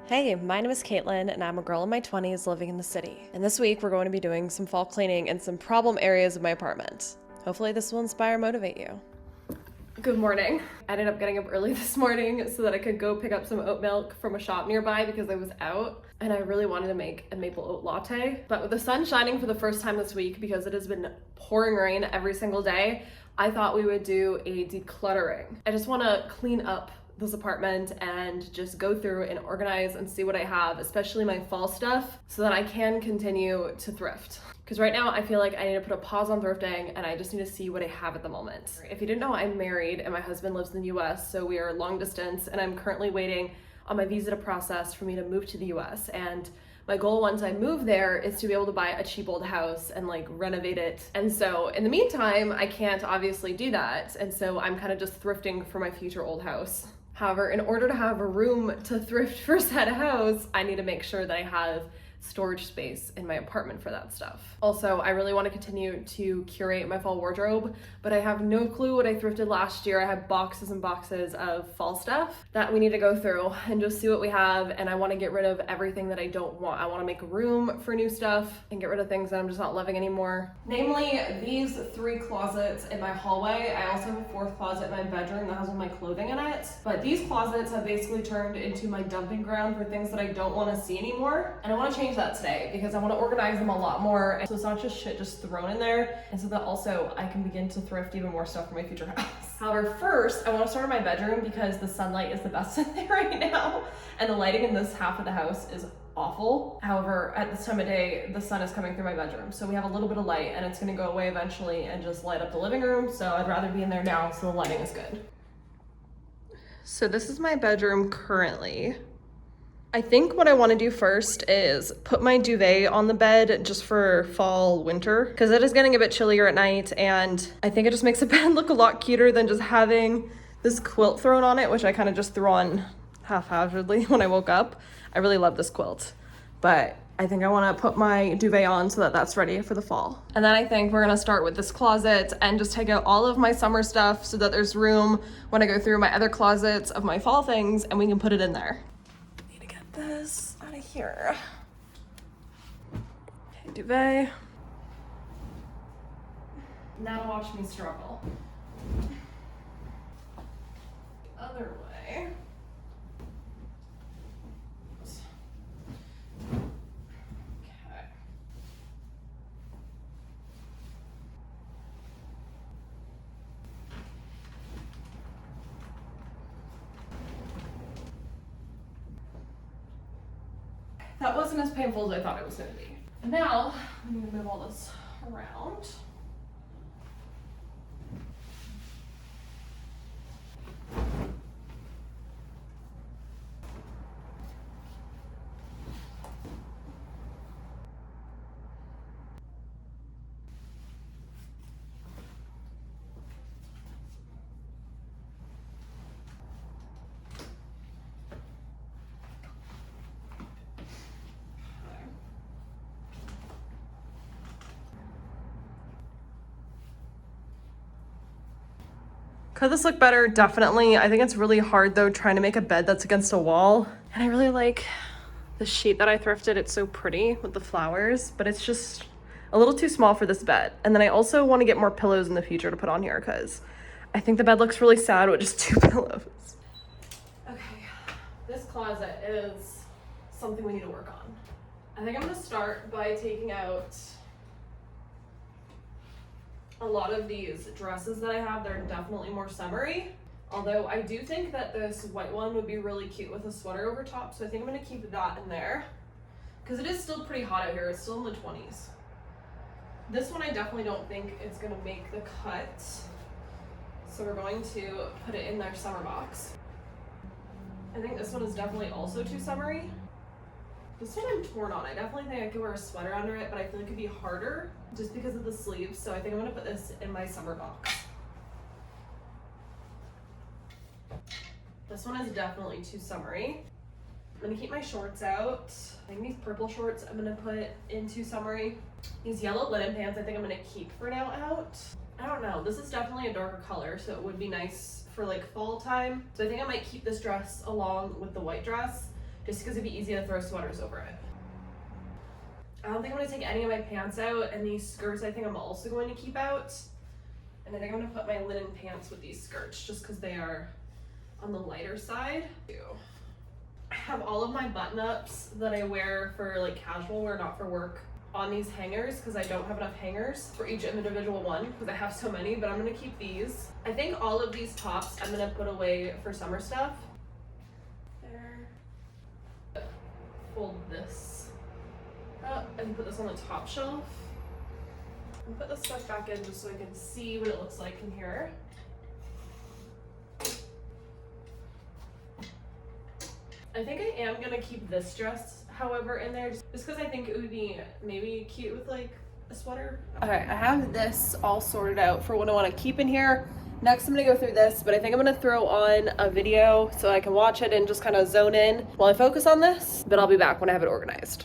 Hey, my name is Kaitlyn, and I'm a girl in my 20s living in the city. And this week, we're going to be doing some fall cleaning in some problem areas of my apartment. Hopefully, this will inspire and motivate you. Good morning. I ended up getting up early this morning so that I could go pick up some oat milk from a shop nearby because I was out and I really wanted to make a maple oat latte. But with the sun shining for the first time this week, because it has been pouring rain every single day, I thought we would do a decluttering. I just want to clean up this apartment and just go through and organize and see what I have, especially my fall stuff, so that I can continue to thrift. Because right now I feel like I need to put a pause on thrifting and I just need to see what I have at the moment. If you didn't know, I'm married and my husband lives in the US, so we are long distance and I'm currently waiting on my visa to process for me to move to the US. And my goal once I move there is to be able to buy a cheap old house and like renovate it. And so in the meantime, I can't obviously do that. And so I'm kind of just thrifting for my future old house. However, in order to have a room to thrift for said house, I need to make sure that I have storage space in my apartment for that stuff. Also, I really want to continue to curate my fall wardrobe, but I have no clue what I thrifted last year. I have boxes and boxes of fall stuff that we need to go through and just see what we have, and I want to get rid of everything that I don't want. I want to make room for new stuff and get rid of things that I'm just not loving anymore. Namely, these 3 closets in my hallway. I also have a 4th closet in my bedroom that has all my clothing in it, but these closets have basically turned into my dumping ground for things that I don't want to see anymore, and I want to change that today because I want to organize them a lot more so it's not just shit just thrown in there, and so that also I can begin to thrift even more stuff for my future house. However, first I want to start in my bedroom because the sunlight is the best in there right now, and the lighting in this half of the house is awful. However, at this time of day, the sun is coming through my bedroom, so we have a little bit of light and it's going to go away eventually and just light up the living room, so I'd rather be in there now so the lighting is good. So this is my bedroom currently. I think what I want to do first is put my duvet on the bed just for fall, winter, because it is getting a bit chillier at night, and I think it just makes the bed look a lot cuter than just having this quilt thrown on it, which I kind of just threw on haphazardly when I woke up. I really love this quilt, but I think I want to put my duvet on so that that's ready for the fall. And then I think we're going to start with this closet and just take out all of my summer stuff so that there's room when I go through my other closets of my fall things and we can put it in there. This out of here. Okay, duvet. Now watch me struggle. The other way. Okay. That wasn't as painful as I thought it was going to be. And now, I'm going to move all this around. Could this look better? Definitely. I think it's really hard though trying to make a bed that's against a wall. And I really like the sheet that I thrifted. It's so pretty with the flowers, but it's just a little too small for this bed. And then I also want to get more pillows in the future to put on here because I think the bed looks really sad with just 2 pillows. Okay, this closet is something we need to work on. I think I'm going to start by taking out a lot of these dresses that I have. They're definitely more summery, although I do think that this white one would be really cute with a sweater over top, so I think I'm going to keep that in there because it is still pretty hot out here. It's still in the 20s. This one I definitely don't think is going to make the cut, so we're going to put it in their summer box. I think this one is definitely also too summery. This one I'm torn on. I definitely think I could wear a sweater under it, but I feel like it'd be harder just because of the sleeves. So I think I'm gonna put this in my summer box. This one is definitely too summery. I'm gonna keep my shorts out. I think these purple shorts I'm gonna put into summery. These yellow linen pants I think I'm gonna keep for now out. I don't know, this is definitely a darker color, so it would be nice for like fall time. So I think I might keep this dress along with the white dress just because it'd be easy to throw sweaters over it. I don't think I'm gonna take any of my pants out, and these skirts I think I'm also going to keep out. And I think I'm gonna put my linen pants with these skirts just because they are on the lighter side. I have all of my button-ups that I wear for like casual wear, not for work, on these hangers because I don't have enough hangers for each individual one because I have so many, but I'm gonna keep these. I think all of these tops I'm gonna put away for summer stuff. There. Fold this up and put this on the top shelf. And put this stuff back in just so I can see what it looks like in here. I think I am gonna keep this dress, however, in there just because I think it would be maybe cute with like a sweater. Okay, I have this all sorted out for what I want to keep in here. Next, I'm gonna go through this, but I think I'm gonna throw on a video so I can watch it and just kind of zone in while I focus on this, but I'll be back when I have it organized.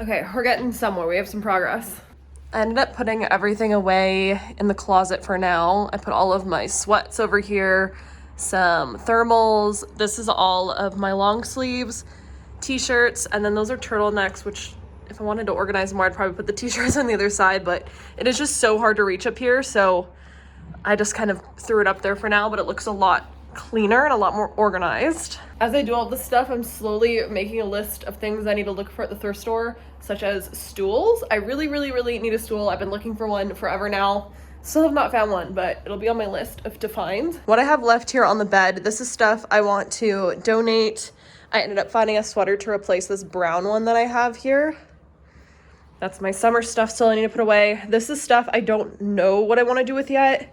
Okay, we're getting somewhere. We have some progress. I ended up putting everything away in the closet for now. I put all of my sweats over here, some thermals. This is all of my long sleeves, t-shirts, and then those are turtlenecks, which if I wanted to organize more, I'd probably put the t-shirts on the other side, but it is just so hard to reach up here, so I just kind of threw it up there for now, but it looks a lot cleaner and a lot more organized. As I do all this stuff, I'm slowly making a list of things I need to look for at the thrift store, such as stools. I really need a stool. I've been looking for one forever now. Still have not found one, but it'll be on my list to find. What I have left here on the bed, this is stuff I want to donate. I ended up finding a sweater to replace this brown one that I have here. That's my summer stuff still I need to put away. This is stuff I don't know what I want to do with yet.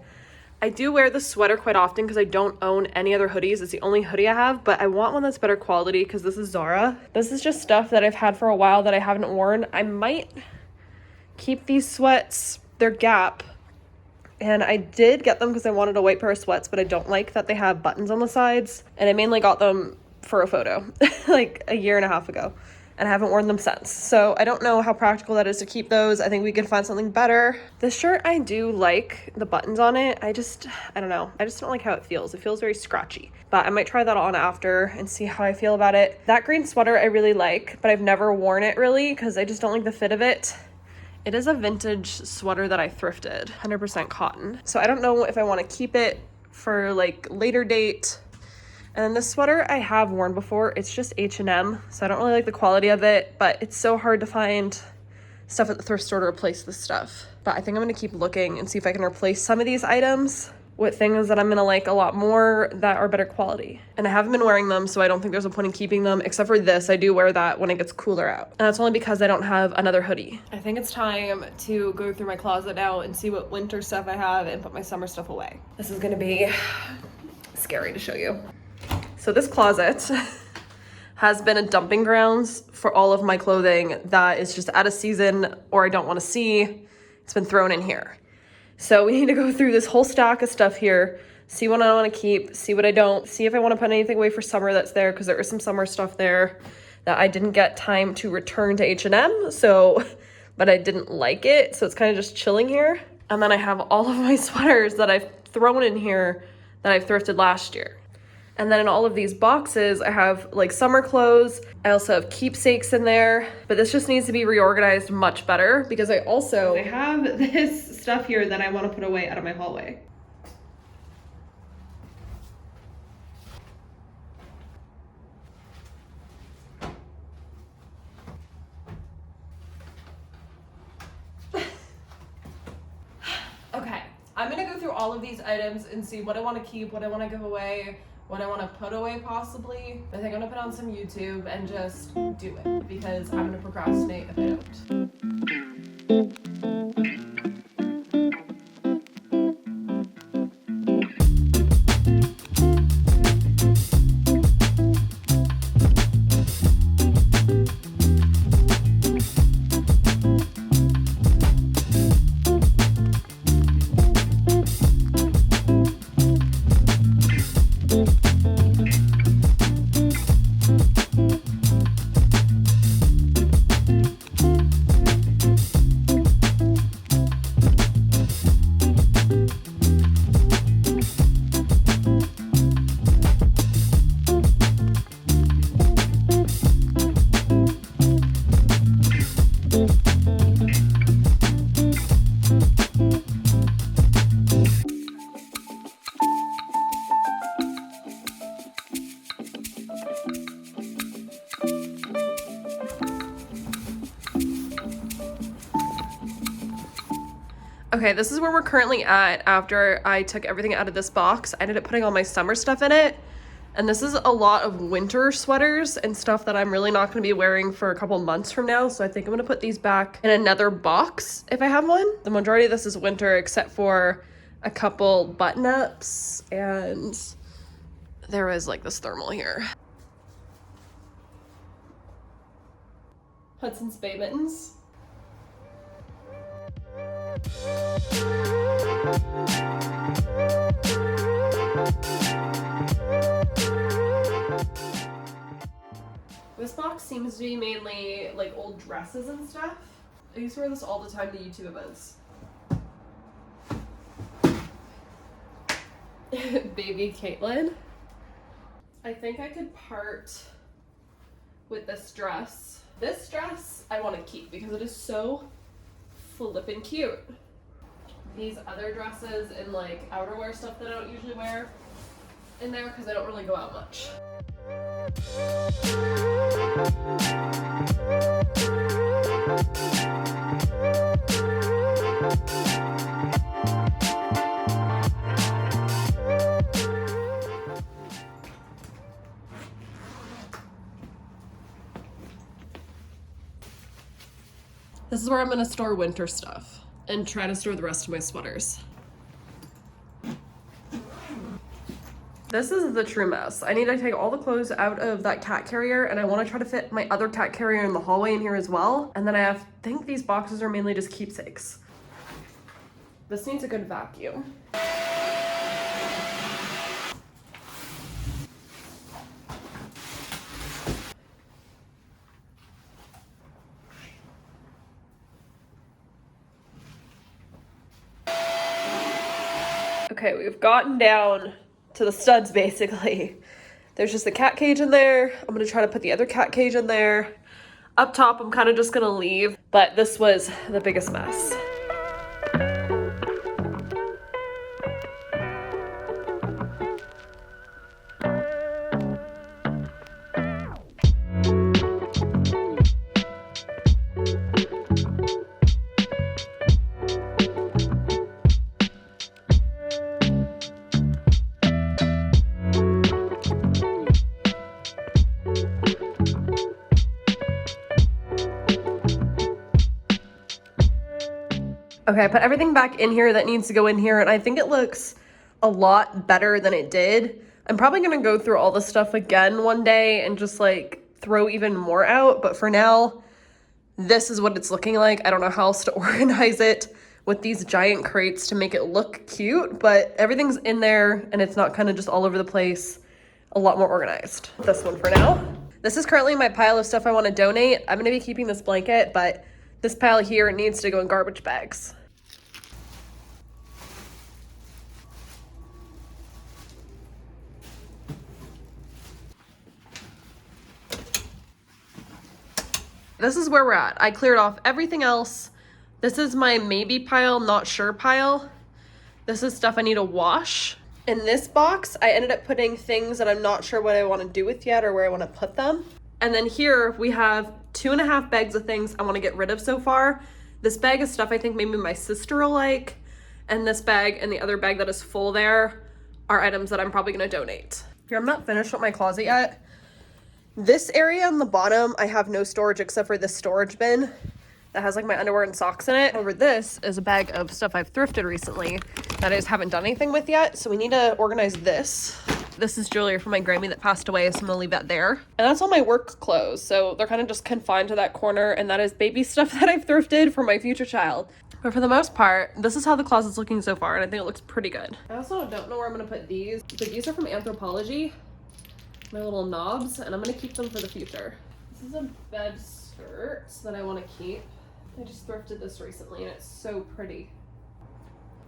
I do wear this sweater quite often because I don't own any other hoodies. It's the only hoodie I have, but I want one that's better quality because this is Zara. This is just stuff that I've had for a while that I haven't worn. I might keep these sweats. They're Gap. And I did get them because I wanted a white pair of sweats, but I don't like that they have buttons on the sides. And I mainly got them for a photo like a year and a half ago. And I haven't worn them since. So I don't know how practical that is to keep those. I think we could find something better. This shirt, I do like the buttons on it. I don't know. I just don't like how it feels. It feels very scratchy. But I might try that on after and see how I feel about it. That green sweater I really like, but I've never worn it really because I just don't like the fit of it. It is a vintage sweater that I thrifted, 100% cotton. So I don't know if I want to keep it for like later date. And then this sweater I have worn before. It's just H&M, so I don't really like the quality of it, but it's so hard to find stuff at the thrift store to replace this stuff. But I think I'm gonna keep looking and see if I can replace some of these items with things that I'm gonna like a lot more that are better quality. And I haven't been wearing them, so I don't think there's a point in keeping them, except for this. I do wear that when it gets cooler out. And that's only because I don't have another hoodie. I think it's time to go through my closet now and see what winter stuff I have and put my summer stuff away. This is gonna be scary to show you. So this closet has been a dumping grounds for all of my clothing that is just out of season or I don't want to see. It's been thrown in here. So we need to go through this whole stack of stuff here, see what I want to keep, see what I don't, see if I want to put anything away for summer that's there, because there is some summer stuff there that I didn't get time to return to H&M, so, but I didn't like it, so it's kind of just chilling here. And then I have all of my sweaters that I've thrown in here that I've thrifted last year. And then in all of these boxes, I have like summer clothes. I also have keepsakes in there, but this just needs to be reorganized much better because I have this stuff here that I want to put away out of my hallway. Okay, I'm gonna go through all of these items and see what I want to keep, what I want to give away, what I want to put away possibly. I think I'm gonna put on some YouTube and just do it because I'm gonna procrastinate if I don't. Okay, this is where we're currently at after I took everything out of this box. I ended up putting all my summer stuff in it. And this is a lot of winter sweaters and stuff that I'm really not going to be wearing for a couple months from now. So I think I'm going to put these back in another box if I have one. The majority of this is winter except for a couple button-ups, and there is like this thermal here. Hudson's Bay mittens. This box seems to be mainly like old dresses and stuff. I used to wear this all the time to YouTube events. Baby Kaitlyn. I think I could part with this dress. This dress I want to keep because it is so flippin' cute. These other dresses and like outerwear stuff that I don't usually wear in there because I don't really go out much. This is where I'm gonna store winter stuff and try to store the rest of my sweaters. This is the true mess. I need to take all the clothes out of that cat carrier, and I want to try to fit my other cat carrier in the hallway in here as well. And then I think these boxes are mainly just keepsakes. This needs a good vacuum. Okay, we've gotten down to the studs basically. There's just the cat cage in there. I'm gonna try to put the other cat cage in there. Up top, I'm kind of just gonna leave, but this was the biggest mess. Okay, I put everything back in here that needs to go in here, and I think it looks a lot better than it did. I'm probably gonna go through all this stuff again one day and just like throw even more out, but for now, this is what it's looking like. I don't know how else to organize it with these giant crates to make it look cute, but everything's in there and it's not kind of just all over the place, a lot more organized. This one for now. This is currently my pile of stuff I wanna donate. I'm gonna be keeping this blanket, but this pile here needs to go in garbage bags. this is where we're at. I cleared off everything else. This is my maybe pile, not sure pile. This is stuff I need to wash. In this box, I ended up putting things that I'm not sure what I want to do with yet or where I want to put them. And then here we have 2.5 bags of things I want to get rid of so far. This bag is stuff I think maybe my sister will like. And this bag and the other bag that is full there are items that I'm probably going to donate. Here, I'm not finished with my closet yet. This area on the bottom, I have no storage except for this storage bin that has like my underwear and socks in it. Over this is a bag of stuff I've thrifted recently that I just haven't done anything with yet. So we need to organize this. This is jewelry from my Grammy that passed away, so I'm gonna leave that there. And that's all my work clothes. So they're kind of just confined to that corner, and that is baby stuff that I've thrifted for my future child. But for the most part, this is how the closet's looking so far, and I think it looks pretty good. I also don't know where I'm gonna put these, but these are from Anthropologie, my little knobs, and I'm gonna keep them for the future. This is a bed skirt that I wanna keep. I just thrifted this recently, and it's so pretty.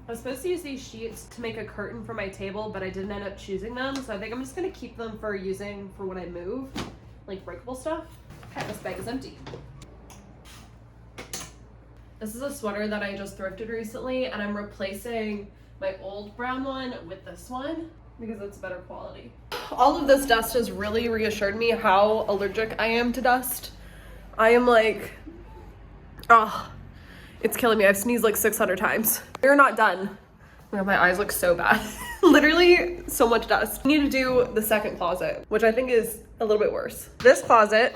I was supposed to use these sheets to make a curtain for my table, but I didn't end up choosing them, so I think I'm just gonna keep them for using for when I move, like breakable stuff. Okay, this bag is empty. This is a sweater that I just thrifted recently, and I'm replacing my old brown one with this one because it's better quality. All of this dust has really reassured me how allergic I am to dust. I am like, oh, it's killing me. I've sneezed like 600 times. We're not done. Oh, my eyes look so bad. Literally so much dust. I need to do the second closet, which I think is a little bit worse. This closet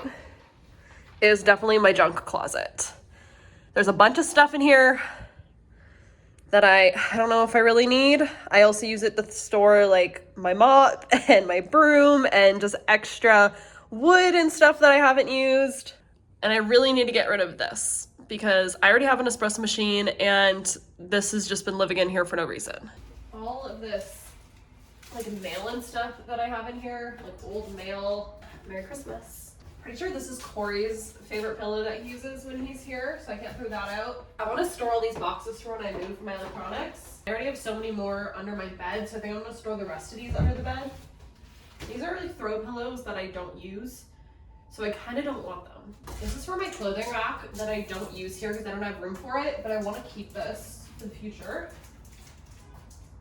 is definitely my junk closet. There's a bunch of stuff in here that I don't know if I really need. I also use it to store like my mop and my broom and just extra wood and stuff that I haven't used. And I really need to get rid of this because I already have an espresso machine and this has just been living in here for no reason. All of this like mail and stuff that I have in here, like old mail. Merry Christmas. Pretty sure this is Corey's favorite pillow that he uses when he's here, so I can't throw that out. I want to store all these boxes for when I move my electronics. I already have so many more under my bed, so I think I'm going to store the rest of these under the bed. These are like throw pillows that I don't use, so I kind of don't want them. This is for my clothing rack that I don't use here because I don't have room for it, but I want to keep this for the future.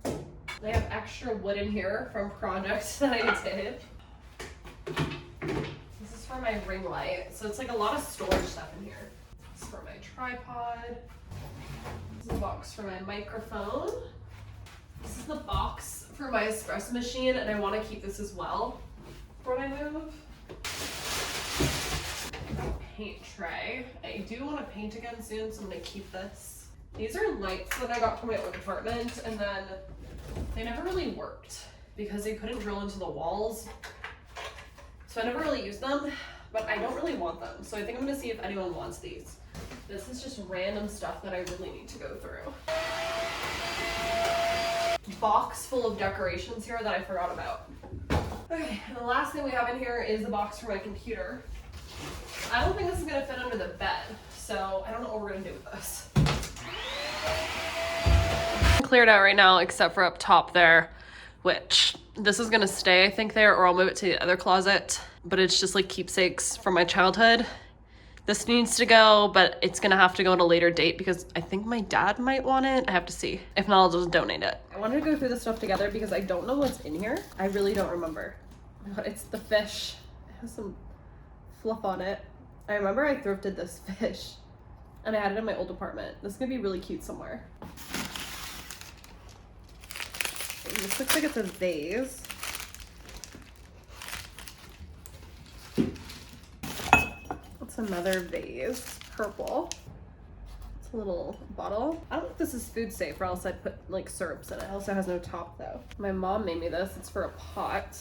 I have extra wood in here from projects that I did. This is for my ring light, so it's like a lot of storage stuff in here. This is for my tripod. This is a box for my microphone. This is the box for my espresso machine, and I want to keep this as well for when I move. Paint tray. I do want to paint again soon, so I'm going to keep this. These are lights that I got from my old apartment, and then they never really worked because they couldn't drill into the walls. So I never really used them, but I don't really want them. So I think I'm going to see if anyone wants these. This is just random stuff that I really need to go through. Box full of decorations here that I forgot about. Okay, and the last thing we have in here is the box for my computer. I don't think this is gonna fit under the bed, so I don't know what we're gonna do with this. Cleared out right now, except for up top there, which this is gonna stay, I think, there, or I'll move it to the other closet, but it's just like keepsakes from my childhood. This needs to go, but it's gonna have to go at a later date because I think my dad might want it. I have to see. If not, I'll just donate it. I wanted to go through this stuff together because I don't know what's in here. I really don't remember. But it's the fish. It has some fluff on it. I remember I thrifted this fish and I had it in my old apartment. This is gonna be really cute somewhere. This looks like it's a vase. It's another vase, purple. It's a little bottle. I don't know if this is food safe or else I'd put like syrups in it. It also has no top though. My mom made me this. It's for a pot.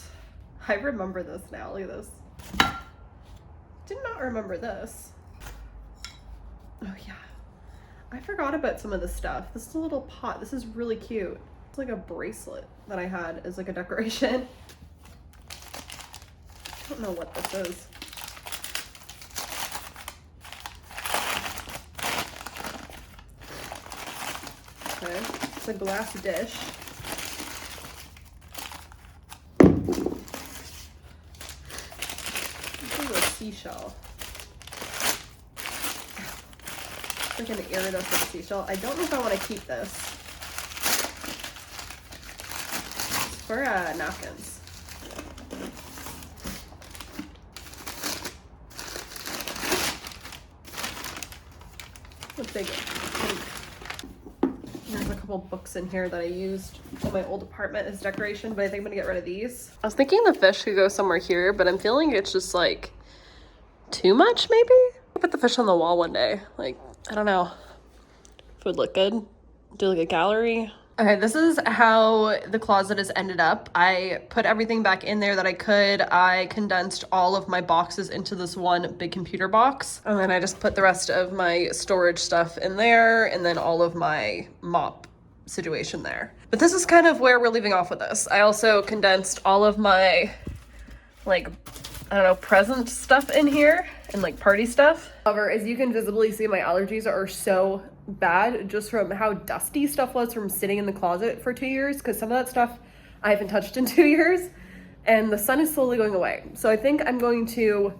I remember this now. Look at this. Did not remember this. Oh yeah. I forgot about some of this stuff. This is a little pot. This is really cute. It's like a bracelet that I had as like a decoration. I don't know what this is. Okay, it's a glass dish. This is a seashell. freaking iridescent seashell. I don't know if I want to keep this. It's for napkins. What big pink. There's a couple books in here that I used in my old apartment as decoration, but I think I'm gonna get rid of these. I was thinking the fish could go somewhere here, but I'm feeling it's just like too much maybe? I'll put the fish on the wall one day. Like, I don't know. If it would look good. Do like a gallery. Okay, this is how the closet has ended up. I put everything back in there that I could. I condensed all of my boxes into this one big computer box. And then I just put the rest of my storage stuff in there and then all of my mop situation there. But this is kind of where we're leaving off with this. I also condensed all of my, like, I don't know, present stuff in here and like party stuff. However, as you can visibly see, my allergies are so bad just from how dusty stuff was from sitting in the closet for 2 years, because some of that stuff I haven't touched in 2 years and the sun is slowly going away. So I think I'm going to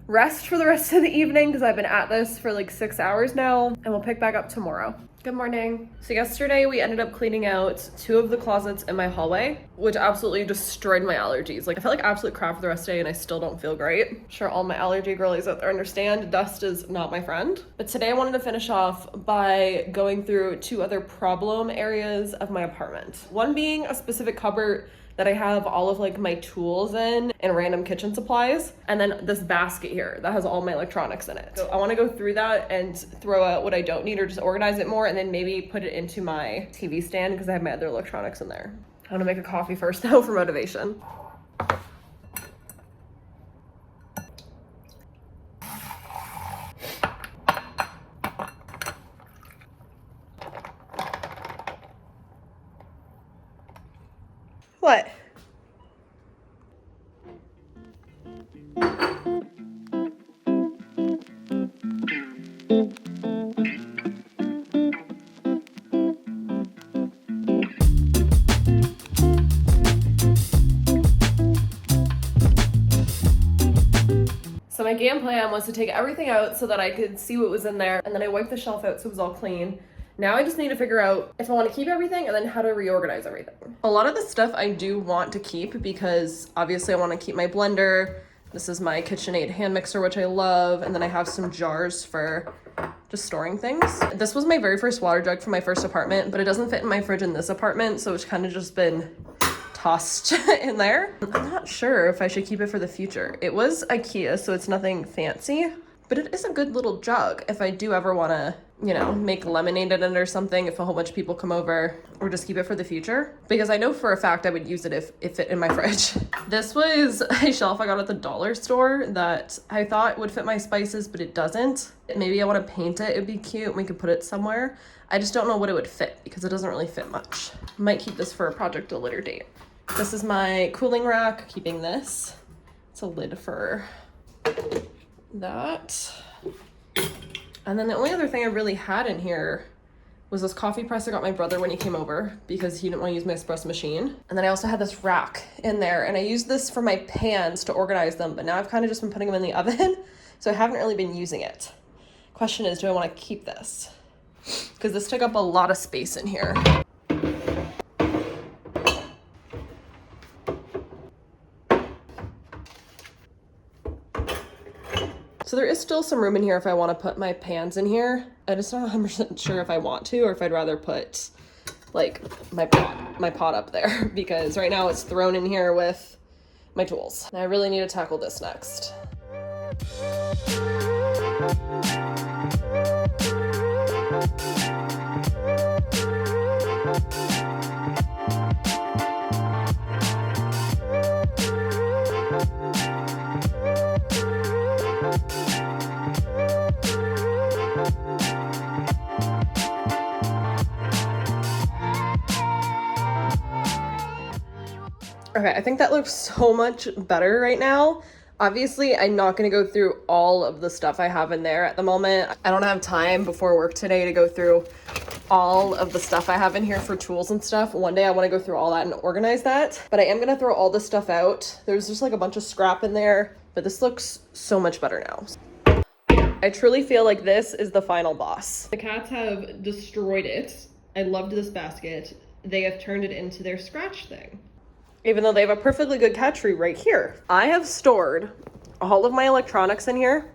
rest for the rest of the evening because I've been at this for like 6 hours now, and we'll pick back up tomorrow. Good morning. So yesterday we ended up cleaning out 2 of the closets in my hallway, which absolutely destroyed my allergies. Like, I felt like absolute crap for the rest of the day and I still don't feel great. I'm sure all my allergy girlies out there understand dust is not my friend. But today I wanted to finish off by going through 2 other problem areas of my apartment. One being a specific cupboard that I have all of like my tools in and random kitchen supplies. And then this basket here that has all my electronics in it. So I wanna go through that and throw out what I don't need or just organize it more and then maybe put it into my TV stand because I have my other electronics in there. I'm gonna make a coffee first though for motivation. What? So my game plan was to take everything out so that I could see what was in there, and then I wiped the shelf out so it was all clean. Now I just need to figure out if I want to keep everything and then how to reorganize everything. A lot of the stuff I do want to keep because obviously I want to keep my blender. This is my KitchenAid hand mixer, which I love. And then I have some jars for just storing things. This was my very first water jug from my first apartment, but it doesn't fit in my fridge in this apartment. So it's kind of just been tossed in there. I'm not sure if I should keep it for the future. It was IKEA, so it's nothing fancy, but it is a good little jug if I do ever want to, you know, make lemonade in it or something if a whole bunch of people come over, or just keep it for the future. Because I know for a fact I would use it if it fit in my fridge. This was a shelf I got at the dollar store that I thought would fit my spices, but it doesn't. Maybe I want to paint it. It'd be cute. We could put it somewhere. I just don't know what it would fit because it doesn't really fit much. Might keep this for a project a later date. This is my cooling rack, keeping this. It's a lid for that. And then the only other thing I really had in here was this coffee press I got my brother when he came over because he didn't want to use my espresso machine. And then I also had this rack in there, and I used this for my pans to organize them, but now I've kind of just been putting them in the oven, so I haven't really been using it. Question is, do I want to keep this? Because this took up a lot of space in here. So there is still some room in here if I want to put my pans in here. I'm just not 100% sure if I want to or if I'd rather put like my pot up there because right now it's thrown in here with my tools. And I really need to tackle this next. Okay, I think that looks so much better right now. Obviously, I'm not going to go through all of the stuff I have in there at the moment. I don't have time before work today to go through all of the stuff I have in here for tools and stuff. One day I want to go through all that and organize that, but I am going to throw all this stuff out. There's just like a bunch of scrap in there, but this looks so much better now. I truly feel like this is the final boss. The cats have destroyed it. I loved this basket. They have turned it into their scratch thing. Even though they have a perfectly good cat tree right here. I have stored all of my electronics in here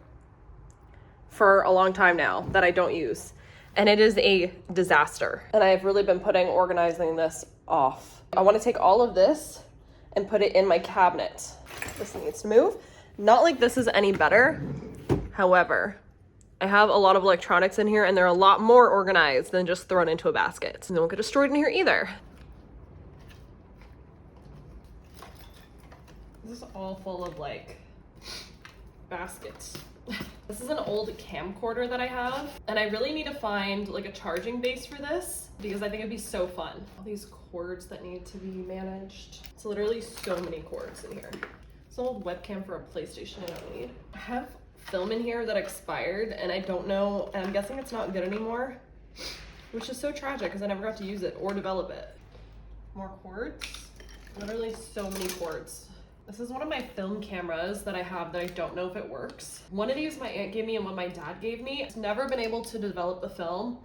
for a long time now that I don't use. And it is a disaster. And I have really been organizing this off. I want to take all of this and put it in my cabinet. This needs to move. Not like this is any better. However, I have a lot of electronics in here and they're a lot more organized than just thrown into a basket. And they won't get destroyed in here either. This is all full of like baskets. This is an old camcorder that I have, and I really need to find like a charging base for this because I think it'd be so fun. All these cords that need to be managed. It's literally so many cords in here. It's an old webcam for a PlayStation I don't need. I have film in here that expired and I don't know, and I'm guessing it's not good anymore, which is so tragic because I never got to use it or develop it. More cords, literally so many cords. This is one of my film cameras that I have that I don't know if it works. One of these my aunt gave me and one my dad gave me. I've never been able to develop the film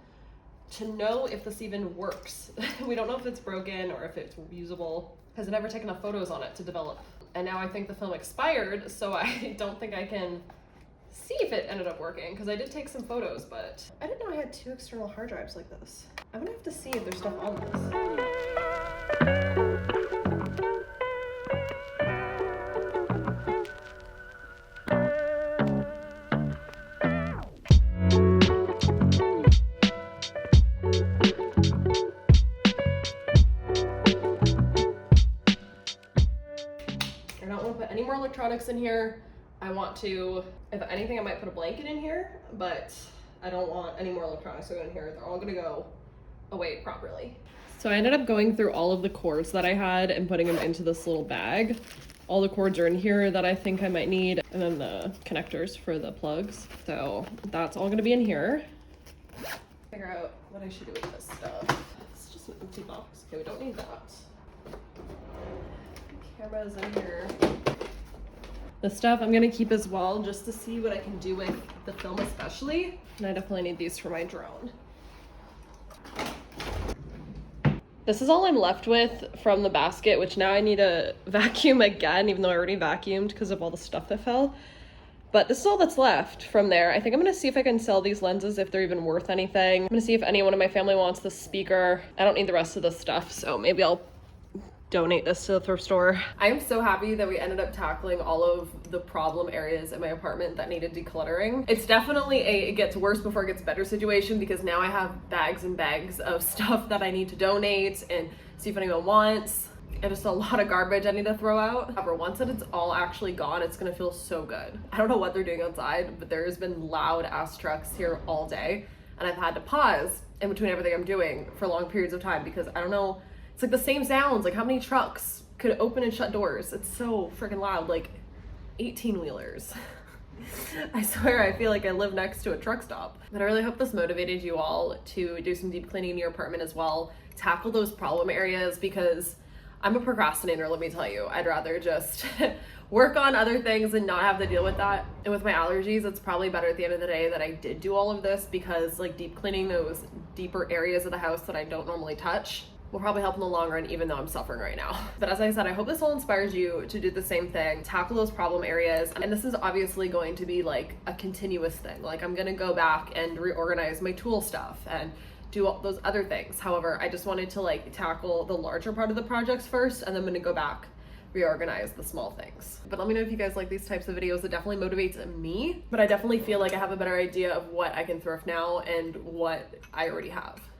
to know if this even works. We don't know if it's broken or if it's usable because I've never taken enough photos on it to develop. And now I think the film expired, so I don't think I can see if it ended up working because I did take some photos, but I didn't know I had 2 external hard drives like this. I'm gonna have to see if there's stuff on this. Electronics in here. I want to, if anything, I might put a blanket in here, but I don't want any more electronics to go in here. They're all gonna go away properly. So I ended up going through all of the cords that I had and putting them into this little bag. All the cords are in here that I think I might need, and then the connectors for the plugs. So that's all gonna be in here. Figure out what I should do with this stuff. It's just an empty box. Okay, we don't need that. Camera's in here. The stuff I'm gonna keep as well just to see what I can do with the film especially. And I definitely need these for my drone. This is all I'm left with from the basket, which now I need to vacuum again, even though I already vacuumed because of all the stuff that fell. But this is all that's left from there. I think I'm gonna see if I can sell these lenses if they're even worth anything. I'm gonna see if anyone in my family wants this speaker. I don't need the rest of this stuff, so maybe I'll donate this to the thrift store. I am so happy that we ended up tackling all of the problem areas in my apartment that needed decluttering. It's definitely it gets worse before it gets better situation because now I have bags and bags of stuff that I need to donate and see if anyone wants. And just a lot of garbage I need to throw out. However, once it's all actually gone, it's gonna feel so good. I don't know what they're doing outside, but there has been loud ass trucks here all day, and I've had to pause in between everything I'm doing for long periods of time because I don't know. It's like the same sounds, like how many trucks could open and shut doors? It's so freaking loud, like 18-wheelers. I swear I feel like I live next to a truck stop. But I really hope this motivated you all to do some deep cleaning in your apartment as well. Tackle those problem areas because I'm a procrastinator, let me tell you. I'd rather just work on other things and not have to deal with that. And with my allergies, it's probably better at the end of the day that I did do all of this because like deep cleaning those deeper areas of the house that I don't normally touch will probably help in the long run, even though I'm suffering right now. But as I said, I hope this all inspires you to do the same thing, tackle those problem areas. And this is obviously going to be like a continuous thing. Like I'm gonna go back and reorganize my tool stuff and do all those other things. However, I just wanted to like tackle the larger part of the projects first, and then I'm gonna go back, reorganize the small things. But let me know if you guys like these types of videos. It definitely motivates me, but I definitely feel like I have a better idea of what I can thrift now and what I already have.